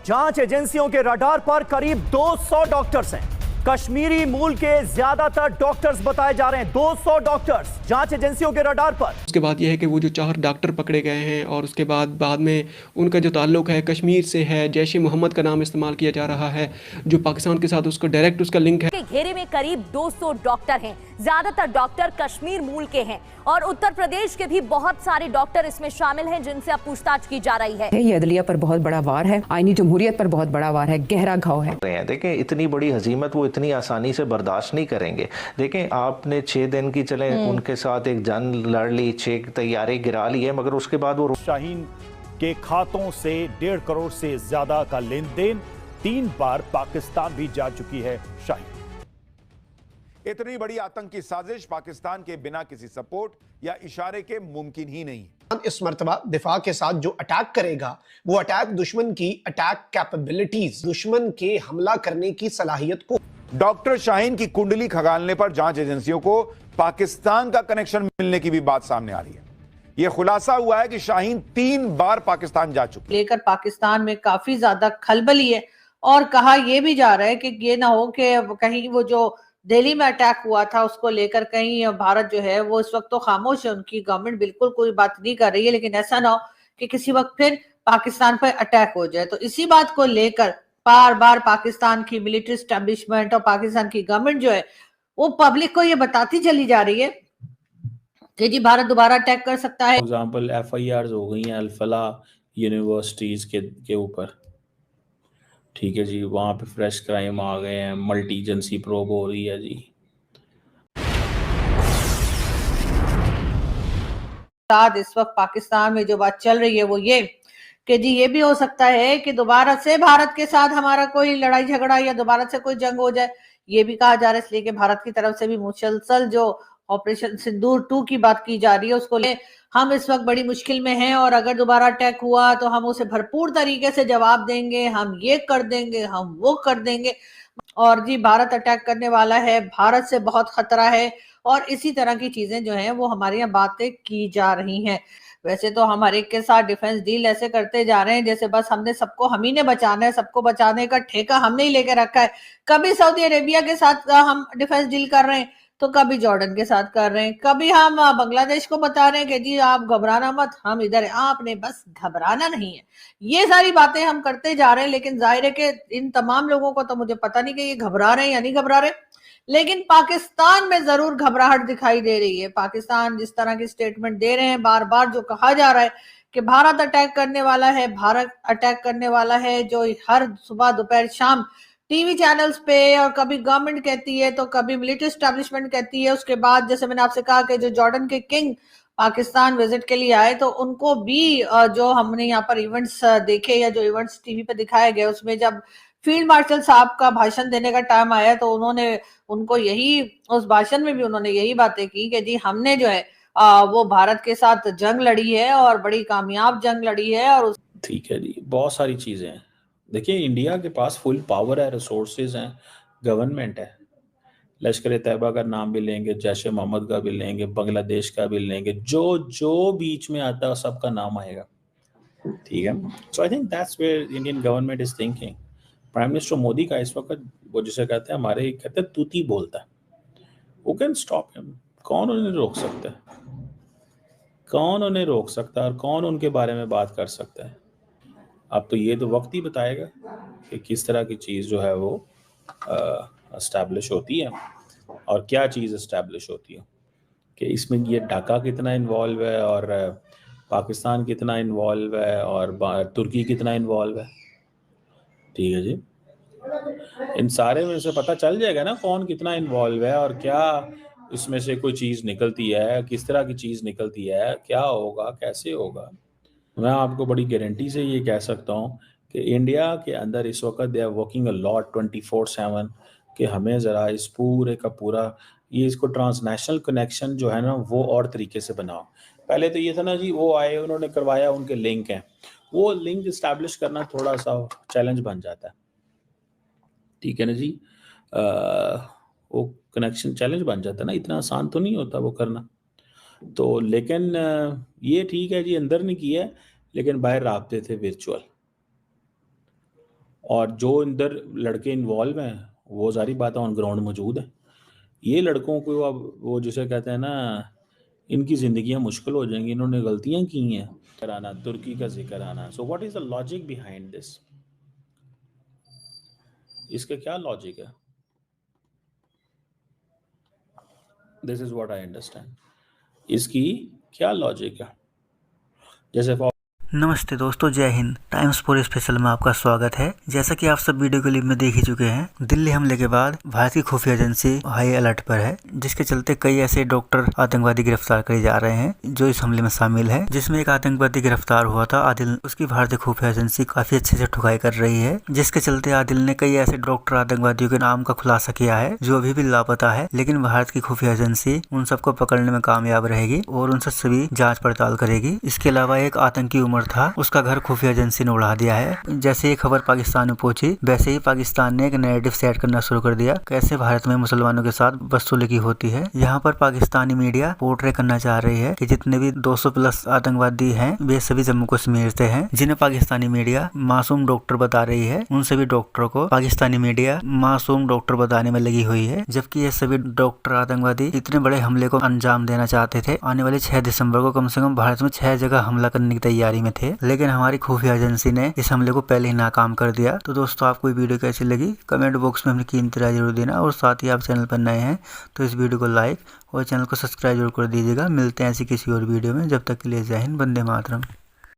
जांच एजेंसियों के रडार पर करीब 200 डॉक्टर्स हैं। कश्मीरी मूल के ज्यादातर डॉक्टर्स बताए जा रहे हैं। 200 डॉक्टर्स जांच एजेंसियों के रडार पर। उसके बाद यह है कि वो जो 4 डॉक्टर पकड़े गए हैं और उसके बाद में उनका जो ताल्लुक है कश्मीर से है, जैश ए मोहम्मद का नाम इस्तेमाल किया जा रहा है, जो पाकिस्तान के साथ उसका डायरेक्ट उसका लिंक है। के घेरे में करीब 200 डॉक्टर हैं। ज्यादातर डॉक्टर कश्मीर मूल के हैं और उत्तर प्रदेश के भी बहुत सारे डॉक्टर इसमें शामिल हैं जिनसे अब पूछताछ की जा रही है। ये अदलिया पर बहुत बड़ा वार है, आईनी जमहूरियत पर बहुत बड़ा वार है, गहरा घाव है। देखें, इतनी बड़ी हजीमत वो इतनी आसानी से बर्दाश्त नहीं करेंगे। देखें, आपने 6 दिन की चले उनके साथ एक जंग लड़ ली, 6 तैयारे गिरा ली है, मगर उसके बाद वो शाहीन के खातों से 1.5 करोड़ से ज्यादा का लेन देन 3 बार पाकिस्तान भी जा चुकी है शाहीन। इतनी बड़ी आतंकी साजिश पाकिस्तान के बिना किसी सपोर्ट या इशारे के मुमकिन ही नहीं। इस मर्तबा दिफा के साथ जो अटैक करेगा वो अटैक दुश्मन की अटैक कैपेबिलिटीज, दुश्मन के हमला करने की सलाहियत को। डॉक्टर शाहीन की कुंडली खंगालने पर जांच एजेंसियों को पाकिस्तान का कनेक्शन मिलने की भी बात सामने आ रही है। यह खुलासा हुआ है कि शाहीन 3 बार पाकिस्तान जा चुकी है। लेकर पाकिस्तान में काफी ज्यादा खलबली है और कहा यह भी जा रहा है कि ये ना हो कि कहीं वो जो दिल्ली में अटैक हुआ था उसको लेकर कहीं भारत जो है वो इस वक्त तो खामोश है, उनकी गवर्नमेंट बिल्कुल कोई बात नहीं कर रही है, लेकिन ऐसा ना हो कि किसी वक्त फिर पाकिस्तान पर अटैक हो जाए। तो इसी बात को लेकर बार बार पाकिस्तान की मिलिट्री स्टैब्लिशमेंट और पाकिस्तान की गवर्नमेंट जो है वो पब्लिक को ये बताती चली जा रही है कि जी भारत दोबारा अटैक कर सकता है। एग्जाम्पल FIRs हो गई हैं अल-फला यूनिवर्सिटीज के ऊपर, ठीक है जी, वहां पे फ्रेश क्राइम आ गए हैं, मल्टी एजेंसी प्रोब हो रही है जी। साथ इस वक्त पाकिस्तान में जो बात चल रही है वो ये कि जी ये भी हो सकता है कि दोबारा से भारत के साथ हमारा कोई लड़ाई झगड़ा या दोबारा से कोई जंग हो जाए, ये भी कहा जा रहा है। इसलिए कि भारत की तरफ से भी मुसलसल जो ऑपरेशन सिंदूर 2 की बात की जा रही है उसको ले हम इस वक्त बड़ी मुश्किल में हैं और अगर दोबारा अटैक हुआ तो हम उसे भरपूर तरीके से जवाब देंगे, हम ये कर देंगे, हम वो कर देंगे। और जी भारत अटैक करने वाला है, भारत से बहुत खतरा है और इसी तरह की चीजें जो हैं वो हमारे यहाँ बातें की जा रही हैं। वैसे तो हम हर एक के साथ डिफेंस डील ऐसे करते जा रहे हैं जैसे बस हमने सबको हम ही ने बचाना है, सबको बचाने का ठेका हमने ही लेके रखा है। कभी सऊदी अरेबिया के साथ हम डिफेंस डील कर रहे हैं तो कभी जॉर्डन के साथ कर रहे हैं, कभी हम बांग्लादेश को बता रहे हैं कि जी आप घबराना मत, हम इधर है, आपने बस घबराना नहीं है। ये सारी बातें हम करते जा रहे हैं, लेकिन जाहिर है कि इन तमाम लोगों को तो मुझे पता नहीं कि ये घबरा रहे हैं या नहीं घबरा रहे, लेकिन पाकिस्तान में जरूर घबराहट दिखाई दे रही है। पाकिस्तान जिस तरह की स्टेटमेंट दे रहे हैं, बार बार जो कहा जा रहा है कि भारत अटैक करने वाला है, भारत अटैक करने वाला है, जो हर सुबह दोपहर शाम टीवी चैनल्स पे और कभी गवर्नमेंट कहती है तो कभी मिलिट्री एस्टैब्लिशमेंट कहती है। उसके बाद जैसे मैंने आपसे कहा कि जो जॉर्डन के किंग पाकिस्तान विजिट के लिए आए तो उनको भी जो हमने यहाँ पर इवेंट्स देखे या जो इवेंट्स टीवी पे दिखाए गए उसमें जब फील्ड मार्शल साहब का भाषण देने का टाइम आया तो उन्होंने उनको यही उस भाषण में भी उन्होंने यही बातें की कि जी हमने जो है वो भारत के साथ जंग लड़ी है और बड़ी कामयाब जंग लड़ी है। और ठीक है जी, बहुत सारी चीजें हैं। देखिए, इंडिया के पास फुल पावर है, रिसोर्सेज हैं, गवर्नमेंट है। लश्कर तैयबा का नाम भी लेंगे, जैश ए मोहम्मद का भी लेंगे, बांग्लादेश का भी लेंगे, जो जो बीच में आता है सबका नाम आएगा, ठीक है। So I think that's where Indian government is thinking. Prime minister Modi का इस वक्त वो जिसे कहते हैं हमारे कहते हैं तूती बोलता है, वो कैन स्टॉप हिम। कौन उन्हें रोक सकता है, कौन उन्हें रोक सकता है और कौन उनके बारे में बात कर सकता है। अब तो ये तो वक्त ही बताएगा कि किस तरह की चीज़ जो है वो एस्टैब्लिश होती है और क्या चीज़ एस्टैब्लिश होती है, कि इसमें ये ढाका कितना इन्वॉल्व है और पाकिस्तान कितना इन्वॉल्व है और तुर्की कितना इन्वॉल्व है, ठीक है जी। इन सारे में से पता चल जाएगा ना कौन कितना इन्वॉल्व है और क्या इसमें से कोई चीज़ निकलती है, किस तरह की चीज़ निकलती है, क्या होगा, कैसे होगा। मैं आपको बड़ी गारंटी से ये कह सकता हूँ कि इंडिया के अंदर इस वक्त they are working a lot 24/7 कि हमें ज़रा इस पूरे का पूरा ये इसको ट्रांसनेशनल कनेक्शन जो है ना वो और तरीके से बनाओ। पहले तो ये था ना जी, वो आए उन्होंने करवाया, उनके लिंक हैं, वो लिंक इस्टेब्लिश करना थोड़ा सा चैलेंज बन जाता है, ठीक है ना जी। वो कनेक्शन चैलेंज बन जाता है ना, इतना आसान तो नहीं होता वो करना। तो लेकिन ये ठीक है जी, अंदर नहीं किया लेकिन बाहर राब्ते थे वर्चुअल, और जो अंदर लड़के इन्वॉल्व हैं वो सारी बातें ऑन ग्राउंड मौजूद हैं। ये लड़कों को अब वो जिसे कहते हैं ना, इनकी ज़िंदगियां मुश्किल हो जाएंगी, इन्होंने गलतियां की हैं। कराना, तुर्की का जिक्र आना, so what is the logic behind this? इसका क्या लॉजिक है? This is what I understand. इसकी क्या लॉजिक है? जैसे नमस्ते दोस्तों, जय हिंद। टाइम्स फॉर स्पेशल में आपका स्वागत है। जैसा कि आप सब वीडियो क्लिप में देख ही चुके हैं, दिल्ली हमले के बाद भारत की खुफिया एजेंसी हाई अलर्ट पर है, जिसके चलते कई ऐसे डॉक्टर आतंकवादी गिरफ्तार करे जा रहे हैं जो इस हमले में शामिल है। जिसमें एक आतंकवादी गिरफ्तार हुआ था आदिल, उसकी भारतीय खुफिया एजेंसी काफी अच्छे से ठुकाई कर रही है, जिसके चलते आदिल ने कई ऐसे डॉक्टर आतंकवादियों के नाम का खुलासा किया है जो अभी भी लापता है। लेकिन भारत की खुफिया एजेंसी उन सबको पकड़ने में कामयाब रहेगी और उनसे सभी जाँच पड़ताल करेगी। इसके अलावा एक आतंकी उमर था, उसका घर खुफिया एजेंसी ने उड़ा दिया है। जैसे ये खबर पाकिस्तान में पहुंची, वैसे ही पाकिस्तान ने एक नैरेटिव सेट करना शुरू कर दिया, कैसे भारत में मुसलमानों के साथ बदसलूकी होती है। यहाँ पर पाकिस्तानी मीडिया पोर्ट्रे करना चाह रही है कि जितने भी 200 प्लस आतंकवादी हैं वे सभी जम्मू कश्मीर से हैं, जिन्हें पाकिस्तानी मीडिया मासूम डॉक्टर बता रही है। उन सभी डॉक्टरों को पाकिस्तानी मीडिया मासूम डॉक्टर बताने में लगी हुई है, जबकि ये सभी डॉक्टर आतंकवादी इतने बड़े हमले को अंजाम देना चाहते थे। आने वाले 6 दिसंबर को कम से कम भारत में 6 जगह हमला करने की तैयारी में थे, लेकिन हमारी खुफिया एजेंसी ने इस हमले को पहले ही नाकाम कर दिया। तो दोस्तों, आपको ये वीडियो कैसी लगी कमेंट बॉक्स में अपनी कीमती राय जरूर देना, और साथ ही आप चैनल पर नए हैं तो इस वीडियो को लाइक और चैनल को सब्सक्राइब जरूर कर दीजिएगा। मिलते हैं ऐसी किसी और वीडियो में, जब तक के लिए जय हिंद, वंदे मातरम।